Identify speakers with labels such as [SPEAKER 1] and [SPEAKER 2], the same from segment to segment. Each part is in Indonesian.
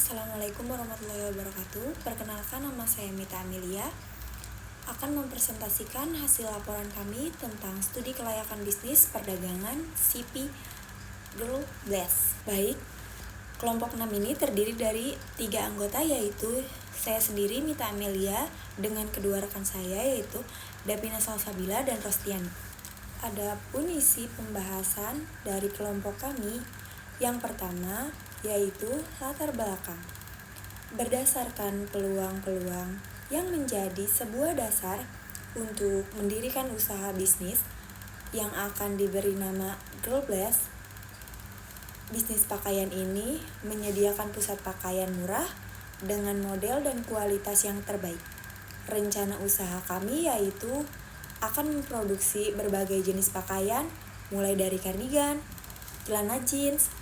[SPEAKER 1] Assalamualaikum warahmatullahi wabarakatuh. Perkenalkan, nama saya Mita Amelia. Akan mempresentasikan hasil laporan kami tentang studi kelayakan bisnis perdagangan CP Girl Bless. Baik, kelompok 6 ini terdiri dari 3 anggota, yaitu saya sendiri Mita Amelia dengan kedua rekan saya, yaitu Davina Salsabila dan Rostiani. Adapun isi pembahasan dari kelompok kami, yang pertama yaitu latar belakang. Berdasarkan peluang-peluang yang menjadi sebuah dasar untuk mendirikan usaha bisnis yang akan diberi nama Girl Bless, bisnis pakaian ini menyediakan pusat pakaian murah dengan model dan kualitas yang terbaik. Rencana usaha kami yaitu akan memproduksi berbagai jenis pakaian, mulai dari cardigan, celana jeans,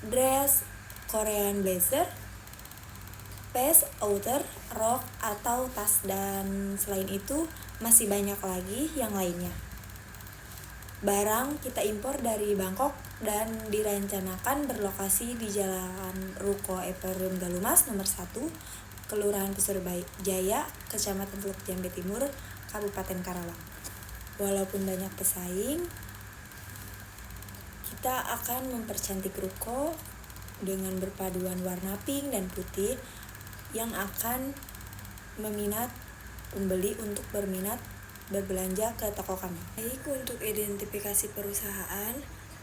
[SPEAKER 1] dress, Korean blazer, vest, outer, rok, atau tas, dan selain itu masih banyak lagi yang lainnya. Barang kita impor dari Bangkok dan direncanakan berlokasi di Jalan Ruko Emporium Galumas nomor 1, Kelurahan Pusurajaya, Kecamatan Teluk Jambe Timur, Kabupaten Karawang. Walaupun banyak pesaing, kita akan mempercantik ruko dengan berpaduan warna pink dan putih yang akan meminat pembeli untuk berbelanja ke toko kami. Baik, untuk identifikasi perusahaan,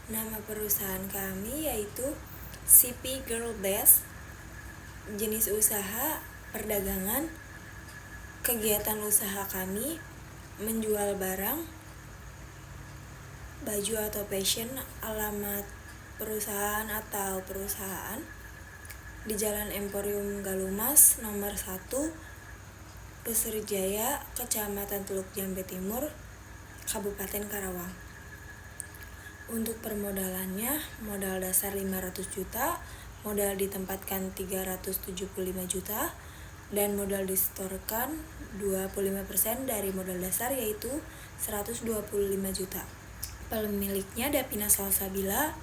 [SPEAKER 1] nama perusahaan kami yaitu CP Girl Bless. Jenis usaha perdagangan. Kegiatan usaha kami menjual barang, baju atau fashion. Alamat perusahaan di Jalan Emporium Galumas nomor 1, Pusurajaya, Kecamatan Teluk Jambe Timur, Kabupaten Karawang. Untuk permodalannya, modal dasar 500 juta, modal ditempatkan 375 juta, dan modal disetorkan 25% dari modal dasar, yaitu 125 juta. Pemiliknya Davina Salsabila,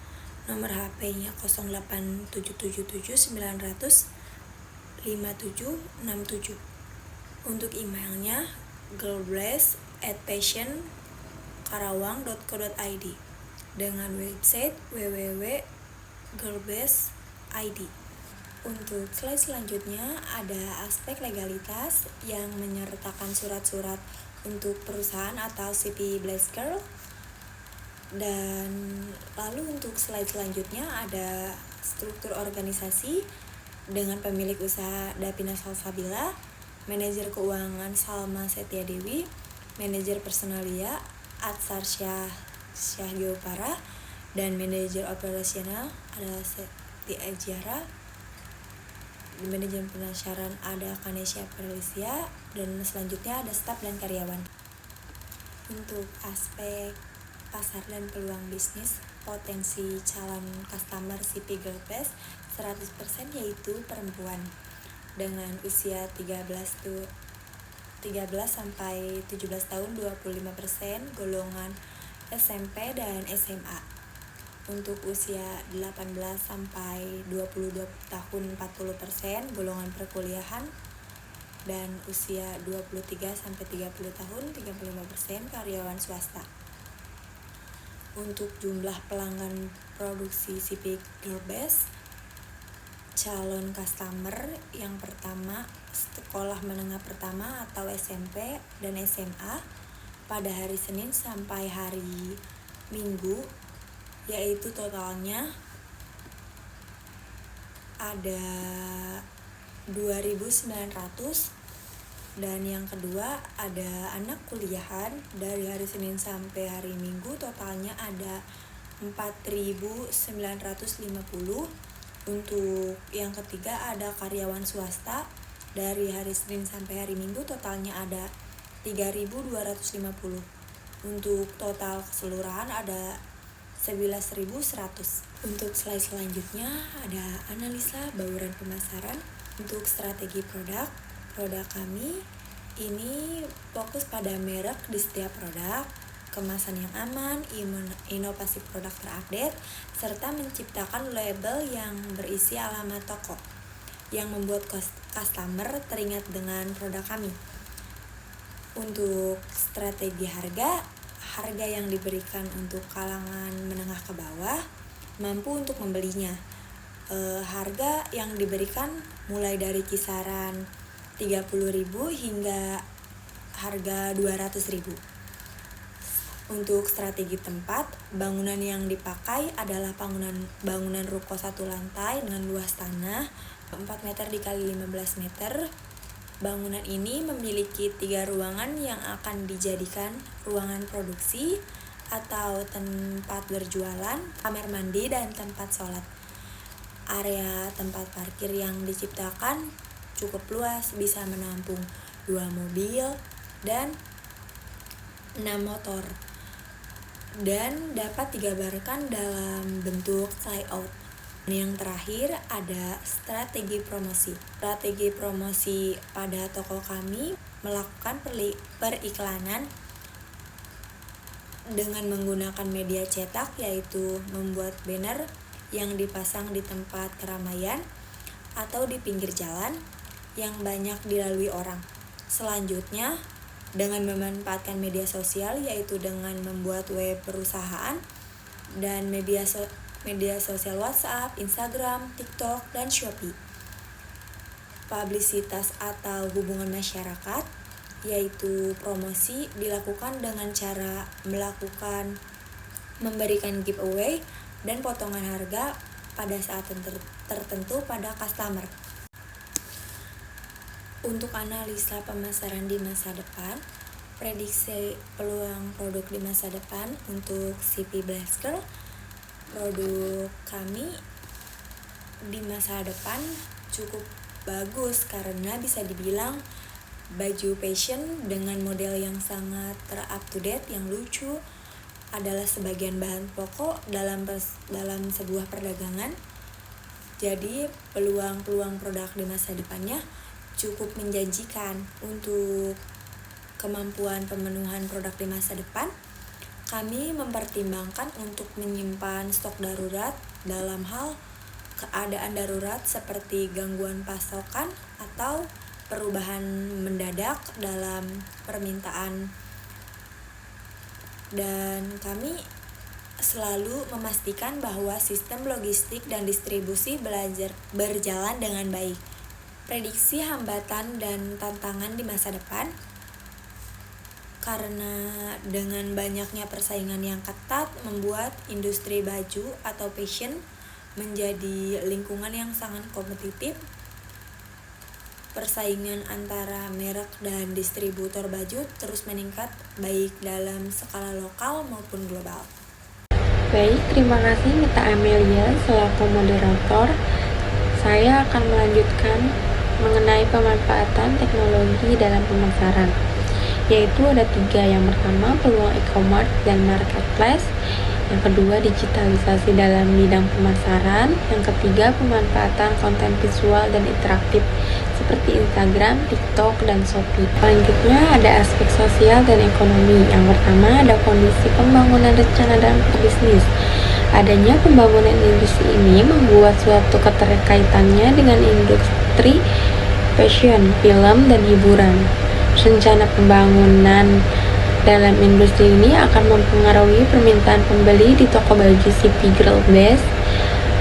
[SPEAKER 1] nomor HP-nya 087790057767. Untuk emailnya girlbless@fashionkarawang.co.id dengan website www.girlbless.id. Untuk slide selanjutnya ada aspek legalitas yang menyertakan surat-surat untuk perusahaan atau CP Bless Girl. Dan lalu untuk slide selanjutnya ada struktur organisasi dengan pemilik usaha Davina Salsabila, manajer keuangan Salma Setiadewi, manajer personalia Atsar Syahgiopara, dan manajer operasional adalah Seti Ajiara. Di manajemen pemasaran ada Kanesha Perlisia, dan selanjutnya ada staf dan karyawan. Untuk aspek pasar dan peluang bisnis, potensi calon customer CP Girl Bless 100% yaitu perempuan dengan usia 13 sampai 17 tahun 25%, golongan SMP dan SMA. Untuk usia 18 sampai 22 tahun 40%, golongan perkuliahan, dan usia 23 sampai 30 tahun 35%, karyawan swasta. Untuk jumlah pelanggan produksi CP Girl Bless, calon customer yang pertama sekolah menengah pertama atau SMP dan SMA pada hari Senin sampai hari Minggu, yaitu totalnya ada 2.900. Dan yang kedua ada anak kuliahan dari hari Senin sampai hari Minggu, totalnya ada 4.950. Untuk yang ketiga ada karyawan swasta dari hari Senin sampai hari Minggu, totalnya ada 3.250. Untuk total keseluruhan ada 11.100. Untuk slide selanjutnya ada analisa bauran pemasaran. Untuk strategi produk kami ini fokus pada merek di setiap produk, kemasan yang aman, inovasi produk terupdate, serta menciptakan label yang berisi alamat toko. yang membuat customer teringat dengan produk kami. Untuk strategi harga yang diberikan untuk kalangan menengah ke bawah mampu untuk membelinya. Harga yang diberikan mulai dari kisaran 30.000 hingga harga 200.000. Untuk strategi tempat, bangunan yang dipakai adalah bangunan ruko satu lantai dengan luas tanah 4 meter dikali 15 meter. Bangunan ini memiliki 3 ruangan yang akan dijadikan ruangan produksi atau tempat berjualan, kamar mandi, dan tempat sholat. Area tempat parkir yang diciptakan cukup luas, bisa menampung 2 mobil dan 6 motor, dan dapat digambarkan dalam bentuk layout. Yang terakhir ada strategi promosi. Strategi promosi pada toko kami melakukan periklanan dengan menggunakan media cetak, yaitu membuat banner yang dipasang di tempat keramaian atau di pinggir jalan yang banyak dilalui orang. Selanjutnya, dengan memanfaatkan media sosial, yaitu dengan membuat web perusahaan dan media sosial WhatsApp, Instagram, TikTok, dan Shopee. Publisitas atau hubungan masyarakat, yaitu promosi, dilakukan dengan cara memberikan giveaway dan potongan harga pada saat tertentu pada customer. Untuk analisa pemasaran di masa depan, prediksi peluang produk di masa depan untuk CP Blasker, produk kami di masa depan cukup bagus karena bisa dibilang baju fashion dengan model yang sangat up to date, yang lucu adalah sebagian bahan pokok dalam sebuah perdagangan. Jadi peluang produk di masa depannya cukup menjanjikan. Untuk kemampuan pemenuhan produk di masa depan, kami mempertimbangkan untuk menyimpan stok darurat dalam hal keadaan darurat seperti gangguan pasokan atau perubahan mendadak dalam permintaan. Dan kami selalu memastikan bahwa sistem logistik dan distribusi berjalan dengan baik. Prediksi hambatan dan tantangan di masa depan, karena dengan banyaknya persaingan yang ketat membuat industri baju atau fashion menjadi lingkungan yang sangat kompetitif. Persaingan antara merek dan distributor baju terus meningkat, baik dalam skala lokal maupun global.
[SPEAKER 2] Baik, terima kasih Mita Amelia selaku moderator. Saya akan melanjutkan mengenai pemanfaatan teknologi dalam pemasaran, yaitu ada 3. Yang pertama, peluang e-commerce dan marketplace. Yang kedua, digitalisasi dalam bidang pemasaran. Yang ketiga, pemanfaatan konten visual dan interaktif seperti Instagram, TikTok, dan Shopee. Selanjutnya ada aspek sosial dan ekonomi. Yang pertama ada kondisi pembangunan rencana dan bisnis. Adanya pembangunan industri ini membuat suatu keterkaitannya dengan industri fashion, film, dan hiburan. Rencana pembangunan dalam industri ini akan mempengaruhi permintaan pembeli di toko baju CP Girl Best,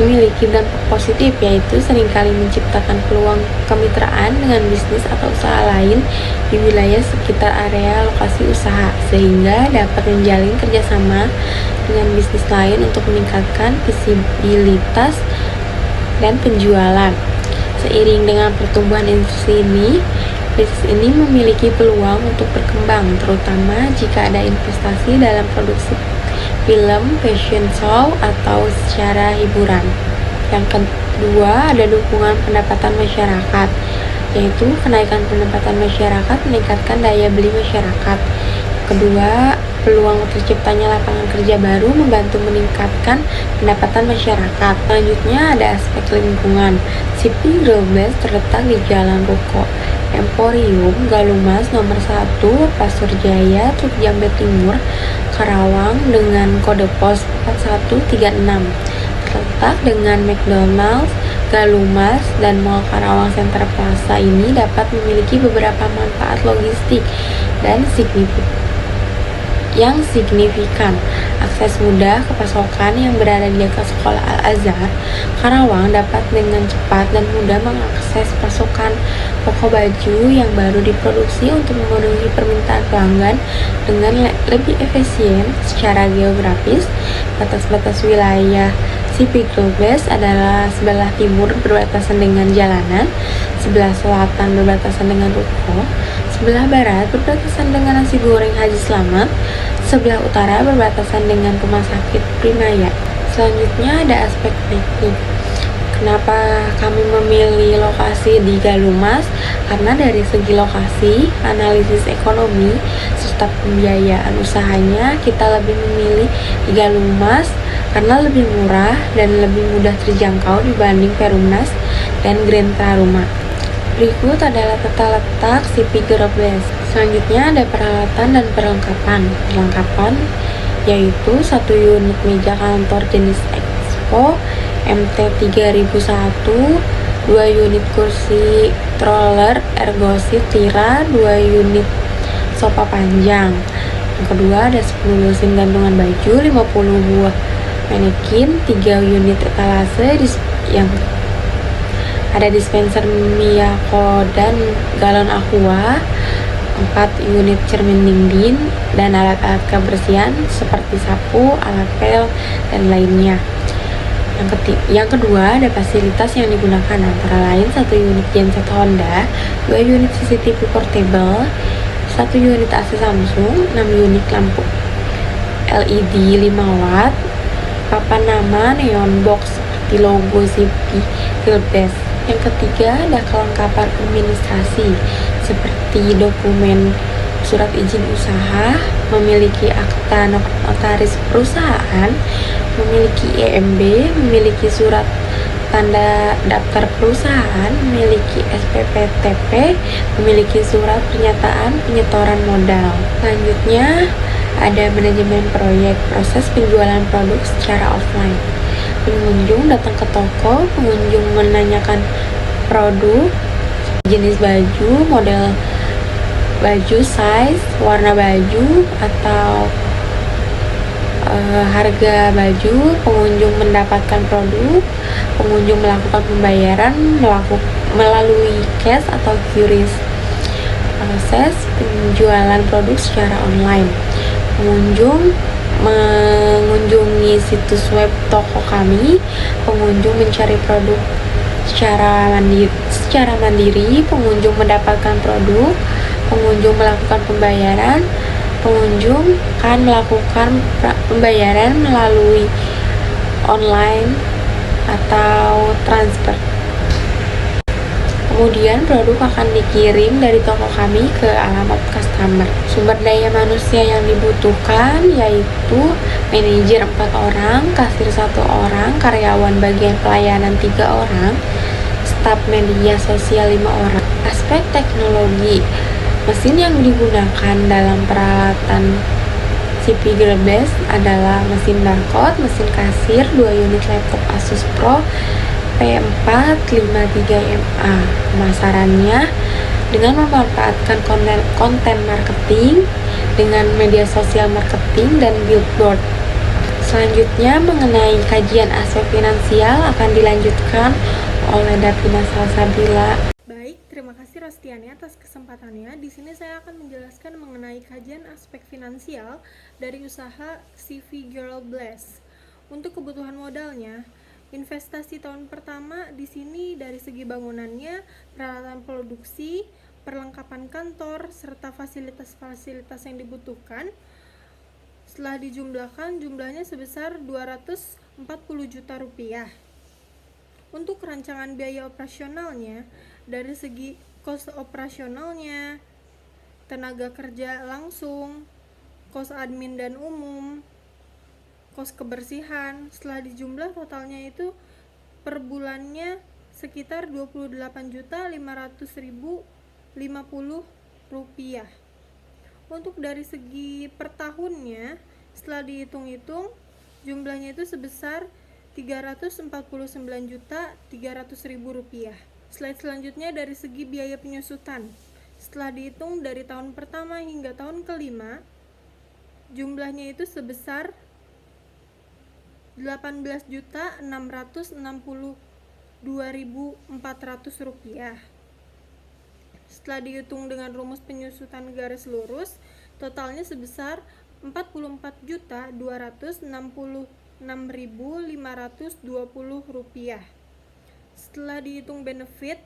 [SPEAKER 2] memiliki dampak positif, yaitu seringkali menciptakan peluang kemitraan dengan bisnis atau usaha lain di wilayah sekitar area lokasi usaha, sehingga dapat menjalin kerjasama dengan bisnis lain untuk meningkatkan visibilitas dan penjualan. Seiring dengan pertumbuhan industri ini, bisnis ini memiliki peluang untuk berkembang, terutama jika ada investasi dalam produksi film, fashion show, atau secara hiburan. Yang kedua ada dukungan pendapatan masyarakat, yaitu kenaikan pendapatan masyarakat meningkatkan daya beli masyarakat. Kedua, peluang terciptanya lapangan kerja baru membantu meningkatkan pendapatan masyarakat. Selanjutnya ada aspek lingkungan. CP Girl Best terletak di Jalan Ruko Emporium, Galumas nomor 1, Pasur Jaya, Truk Jambe Timur, Karawang dengan kode pos 4136. Terletak dengan McDonald's, Galumas dan Mall Karawang Center Plaza ini dapat memiliki beberapa manfaat logistik dan signifikan. Akses mudah ke pasokan yang berada di dekat Sekolah Al-Azhar, Karawang dapat dengan cepat dan mudah mengakses pasokan toko baju yang baru diproduksi untuk memenuhi permintaan pelanggan dengan lebih efisien. Secara geografis, batas-batas wilayah CP Globes adalah sebelah timur berbatasan dengan jalanan, sebelah selatan berbatasan dengan ruko, sebelah barat berbatasan dengan nasi goreng Haji Slamet, sebelah utara berbatasan dengan rumah sakit Primaya. Selanjutnya ada aspek teknik. Kenapa kami memilih lokasi di Galumas? Karena dari segi lokasi, analisis ekonomi, serta pembiayaan usahanya, kita lebih memilih di Galumas karena lebih murah dan lebih mudah terjangkau dibanding Perumnas dan Grand Taruma. Berikut adalah tata letak CP Globes. Selanjutnya ada peralatan dan perlengkapan. Perlengkapan yaitu 1 unit meja kantor jenis Expo MT3001, 2 unit kursi roller ergosit Tira, 2 unit sofa panjang. Yang kedua ada 10 mesin gantungan baju, 50 buah manekin, 3 unit etalase yang ada dispenser Miyako dan galon aqua, 4 unit cermin dinding, dan alat-alat kebersihan seperti sapu, alat pel, dan lainnya. Yang kedua ada fasilitas yang digunakan antara lain 1 unit genset Honda, 2 unit CCTV portable, 1 unit AC Samsung, 6 unit lampu LED 5 watt, papan nama neon box seperti logo CP Globes. Yang ketiga ada kelengkapan administrasi seperti dokumen surat izin usaha, memiliki akta notaris perusahaan, memiliki EMB, memiliki surat tanda daftar perusahaan, memiliki SPPTP, memiliki surat pernyataan penyetoran modal. Selanjutnya ada manajemen proyek, proses penjualan produk secara offline. Pengunjung datang ke toko, pengunjung menanyakan produk, jenis baju, model baju, size, warna baju, atau harga baju. Pengunjung mendapatkan produk, pengunjung melakukan pembayaran melalui cash atau QRIS. Proses penjualan produk secara online. Pengunjung mengunjungi situs web toko kami, pengunjung mencari produk secara mandiri, pengunjung mendapatkan produk, pengunjung melakukan pembayaran, pengunjung akan melakukan pembayaran melalui online atau transfer. Kemudian produk akan dikirim dari toko kami ke alamat customer. Sumber daya manusia yang dibutuhkan yaitu manajer 4 orang, kasir 1 orang, karyawan bagian pelayanan 3 orang, staf media sosial 5 orang. Aspek teknologi, mesin yang digunakan dalam peralatan CP Globes adalah mesin barcode, mesin kasir, 2 unit laptop Asus Pro P453MA. Pemasarannya dengan memanfaatkan konten marketing dengan media sosial marketing dan billboard. Selanjutnya mengenai kajian aspek finansial akan dilanjutkan oleh Davina Salsabila.
[SPEAKER 3] Baik, terima kasih Rostiani atas kesempatannya. Di sini saya akan menjelaskan mengenai kajian aspek finansial dari usaha CV Globes. Untuk kebutuhan modalnya, investasi tahun pertama di sini dari segi bangunannya, peralatan produksi, perlengkapan kantor, serta fasilitas-fasilitas yang dibutuhkan. Setelah dijumlahkan, jumlahnya sebesar 240 juta rupiah. Untuk rancangan biaya operasionalnya, dari segi kos operasionalnya, tenaga kerja langsung, kos admin dan umum, kos kebersihan, setelah dijumlah totalnya itu per bulannya sekitar 28.500.050 rupiah. Untuk dari segi per tahunnya, setelah dihitung-hitung jumlahnya itu sebesar Rp349.300.000. Slide selanjutnya dari segi biaya penyusutan. Setelah dihitung dari tahun pertama hingga tahun kelima, jumlahnya itu sebesar Rp18.662.400. Setelah dihitung dengan rumus penyusutan garis lurus, totalnya sebesar Rp44.266.520. Setelah dihitung benefit,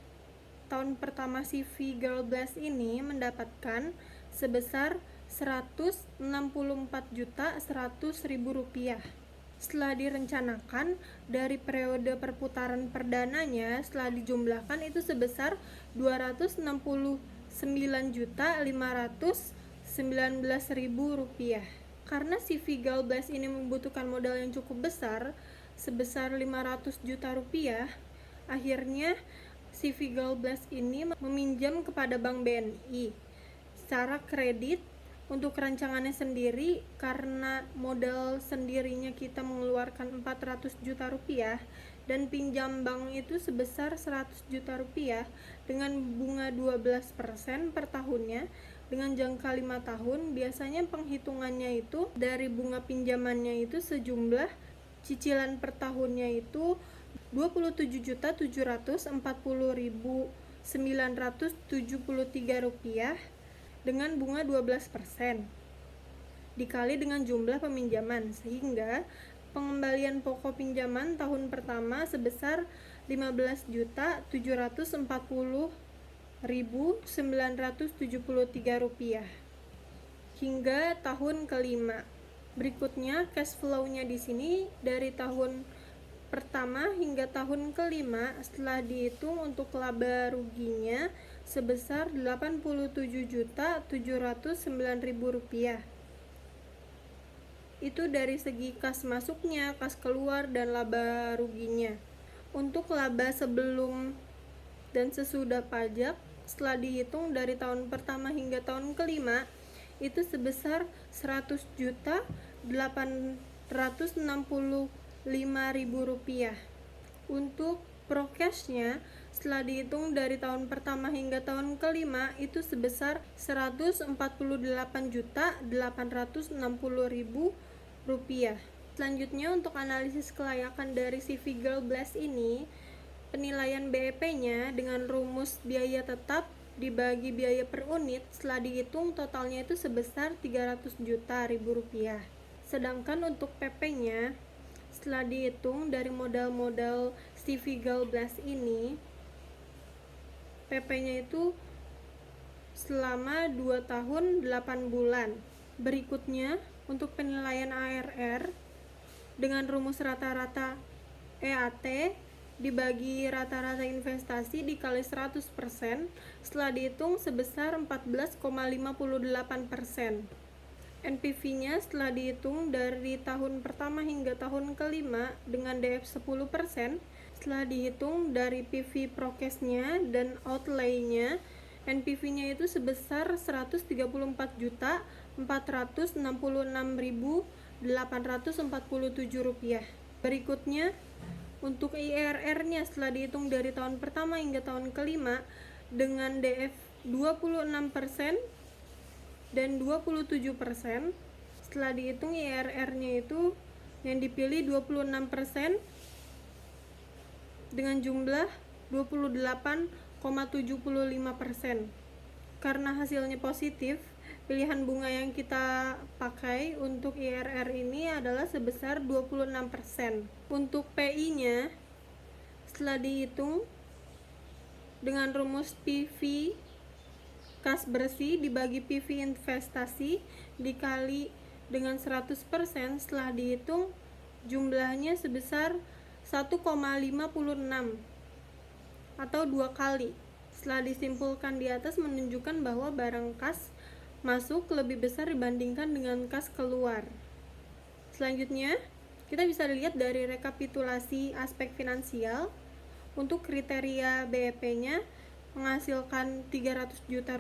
[SPEAKER 3] tahun pertama CV Girl Blast ini mendapatkan sebesar Rp164.100.000. Setelah direncanakan, dari periode perputaran perdananya setelah dijumlahkan itu sebesar Rp269.519.000. Karena CV Girl Blast ini membutuhkan modal yang cukup besar, sebesar Rp500 juta, akhirnya CV Girl Blast ini meminjam kepada Bank BNI secara kredit untuk rancangannya sendiri. Karena modal sendirinya kita mengeluarkan Rp400 juta dan pinjam bank itu sebesar Rp100 juta dengan bunga 12% per tahunnya dengan jangka 5 tahun. Biasanya penghitungannya itu dari bunga pinjamannya itu sejumlah cicilan per tahunnya itu Rp27.740.973 dengan bunga 12% dikali dengan jumlah peminjaman, sehingga pengembalian pokok pinjaman tahun pertama sebesar Rp15.740.973 hingga tahun kelima. Berikutnya cash flow-nya di sini dari tahun pertama hingga tahun kelima setelah dihitung untuk laba ruginya sebesar Rp87.709.000. Itu dari segi kas masuknya, kas keluar, dan laba ruginya. Untuk laba sebelum dan sesudah pajak setelah dihitung dari tahun pertama hingga tahun kelima itu sebesar Rp100.865.000. Untuk prokesnya setelah dihitung dari tahun pertama hingga tahun kelima itu sebesar Rp148.860.000. Selanjutnya untuk analisis kelayakan dari CV Girl Blast ini, penilaian BEP-nya dengan rumus biaya tetap dibagi biaya per unit setelah dihitung totalnya itu sebesar Rp300 juta. Sedangkan untuk PP-nya setelah dihitung dari modal-modal CV Girl Blast ini, PP-nya itu selama 2 tahun 8 bulan. Berikutnya untuk penilaian ARR dengan rumus rata-rata EAT dibagi rata-rata investasi dikali 100% setelah dihitung sebesar 14,58%. NPV-nya setelah dihitung dari tahun pertama hingga tahun kelima dengan DF 10%, setelah dihitung dari PV prokesnya dan outlay-nya, NPV-nya itu sebesar Rp134.466.847. Berikutnya untuk IRR-nya setelah dihitung dari tahun pertama hingga tahun kelima dengan DF 26% dan 27%. Setelah dihitung IRR-nya itu yang dipilih 26% dengan jumlah 28,75%. Karena hasilnya positif, pilihan bunga yang kita pakai untuk IRR ini adalah sebesar 26%. Untuk PI-nya setelah dihitung dengan rumus PV kas bersih dibagi PV investasi dikali dengan 100%, setelah dihitung jumlahnya sebesar 1,56 atau 2 kali. Setelah disimpulkan di atas menunjukkan bahwa barang kas masuk lebih besar dibandingkan dengan kas keluar. Selanjutnya, kita bisa lihat dari rekapitulasi aspek finansial. Untuk kriteria BEP-nya menghasilkan Rp300 juta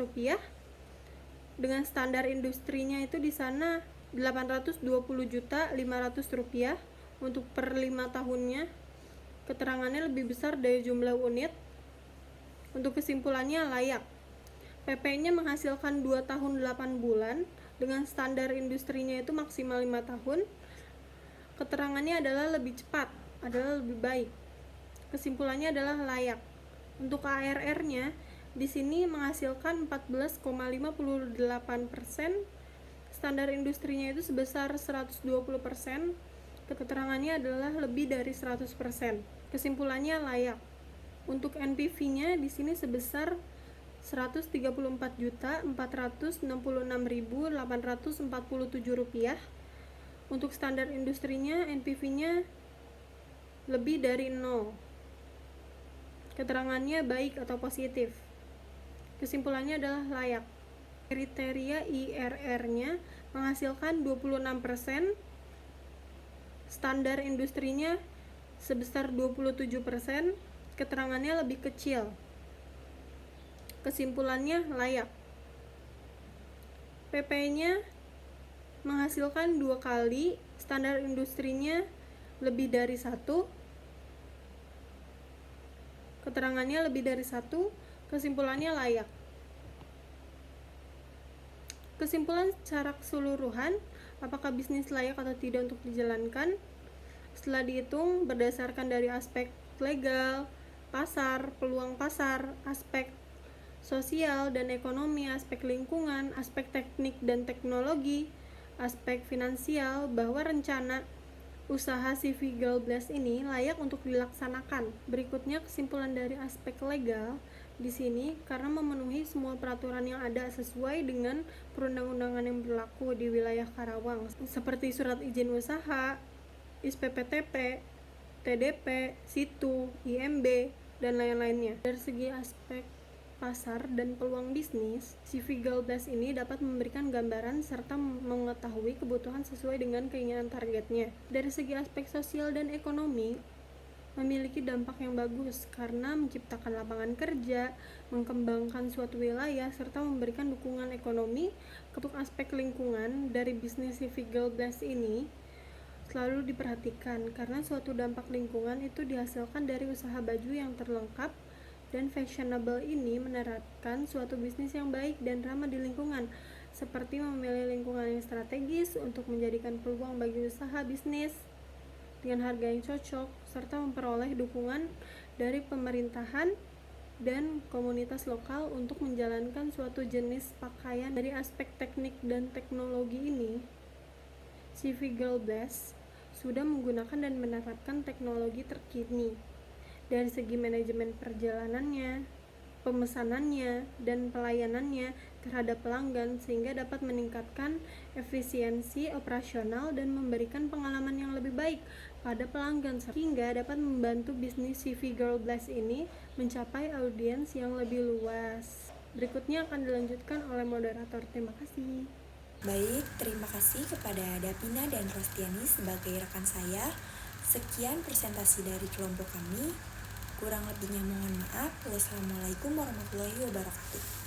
[SPEAKER 3] dengan standar industrinya itu di sana Rp820.500. Untuk per 5 tahunnya, keterangannya lebih besar dari jumlah unit. Untuk kesimpulannya layak. PP-nya menghasilkan 2 tahun 8 bulan, dengan standar industrinya itu maksimal 5 tahun. Keterangannya adalah lebih cepat, adalah lebih baik. Kesimpulannya adalah layak. Untuk ARR-nya, di sini menghasilkan 14,58%, standar industrinya itu sebesar 120%, keterangannya adalah lebih dari 100%. Kesimpulannya layak. Untuk NPV-nya di sini sebesar Rp134.466.847. Untuk standar industrinya NPV-nya lebih dari 0. Keterangannya baik atau positif. Kesimpulannya adalah layak. Kriteria IRR-nya menghasilkan 26%, standar industrinya sebesar 27%, keterangannya lebih kecil. Kesimpulannya layak. PP-nya menghasilkan 2 kali, standar industrinya lebih dari 1, keterangannya lebih dari 1, kesimpulannya layak. Kesimpulan secara keseluruhan, apakah bisnis layak atau tidak untuk dijalankan? Setelah dihitung berdasarkan dari aspek legal, pasar, peluang pasar, aspek sosial dan ekonomi, aspek lingkungan, aspek teknik dan teknologi, aspek finansial, bahwa rencana usaha CV Girl Blast ini layak untuk dilaksanakan. Berikutnya kesimpulan dari aspek legal di sini, karena memenuhi semua peraturan yang ada sesuai dengan perundang-undangan yang berlaku di wilayah Karawang, seperti surat izin usaha, ISPPTP, TDP, SITU, IMB, dan lain-lainnya. Dari segi aspek pasar dan peluang bisnis, CV Girl Blast ini dapat memberikan gambaran serta mengetahui kebutuhan sesuai dengan keinginan targetnya. Dari segi aspek sosial dan ekonomi, memiliki dampak yang bagus karena menciptakan lapangan kerja, mengembangkan suatu wilayah, serta memberikan dukungan ekonomi. Untuk aspek lingkungan dari bisnis CV Girl Blast ini selalu diperhatikan karena suatu dampak lingkungan itu dihasilkan dari usaha baju yang terlengkap dan fashionable ini menerapkan suatu bisnis yang baik dan ramah di lingkungan, seperti memilih lingkungan yang strategis untuk menjadikan peluang bagi usaha bisnis dengan harga yang cocok, serta memperoleh dukungan dari pemerintahan dan komunitas lokal untuk menjalankan suatu jenis pakaian. Dari aspek teknik dan teknologi ini, CV Girl Blast sudah menggunakan dan menerapkan teknologi terkini dari segi manajemen perjalanannya, pemesanannya, dan pelayanannya terhadap pelanggan, sehingga dapat meningkatkan efisiensi operasional dan memberikan pengalaman yang lebih baik pada pelanggan, sehingga dapat membantu bisnis CV Girl Blast ini mencapai audiens yang lebih luas. Berikutnya akan dilanjutkan oleh moderator. Terima kasih.
[SPEAKER 1] Baik, terima kasih kepada Dapina dan Rostiani sebagai rekan saya. Sekian presentasi dari kelompok kami. Kurang lebihnya mohon maaf. Wassalamualaikum warahmatullahi wabarakatuh.